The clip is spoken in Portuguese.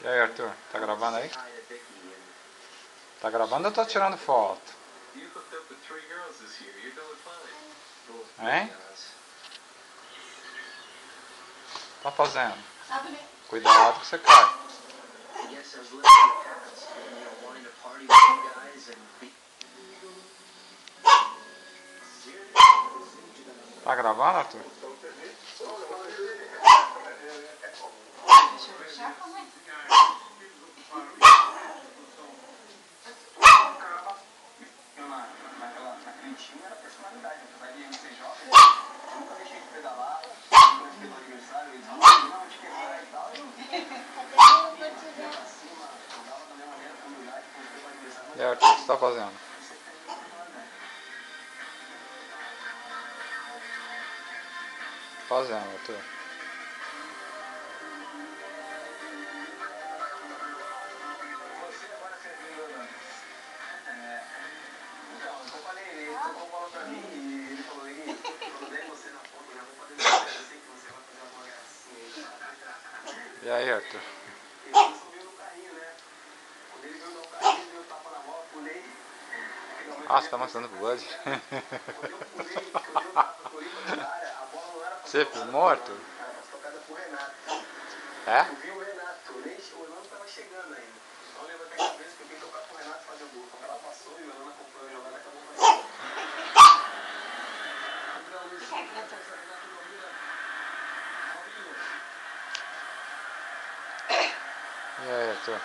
E aí, Arthur, tá gravando aí? Tá gravando ou tá tirando foto? Hein? Tá fazendo? Cuidado que você cai. Tá gravando, Arthur? Era personalidade, apesar de ele ser jovem, eu nunca deixei de pedalar, quando eu fiquei no aniversário, eles falavam, não, te quebrar e tal, eu ia pra cima, andava da minha maneira, com humildade, quando eu fui pro aniversário. E aí, Arthur, o que você tá fazendo? Fazendo, Arthur. Você agora servindo, então, eu falei, ele tocou a bola pra mim e ele falou, quando der você na ponta, eu já vou fazer isso, eu sei que você vai fazer uma gracinha. E aí, Arthur? Ele subiu no carrinho, né? Quando ele viu meu carrinho, deu tapa na bola, pulei. Ah, você tá mostrando pro Bud? Quando eu pulei, que eu dei um tapa, corri pra tirar área, a bola não era pra Você filmou, Arthur? Era pra tocada pro Renato. É? Eu vi o Renato, o Elano tava chegando ainda. Então eu levantei a cabeça que eu vim tocar pro Renato fazer o gol. Quando ela passou e o Elano acompanhou a jogada, acabou fazendo. E aí, Arthur?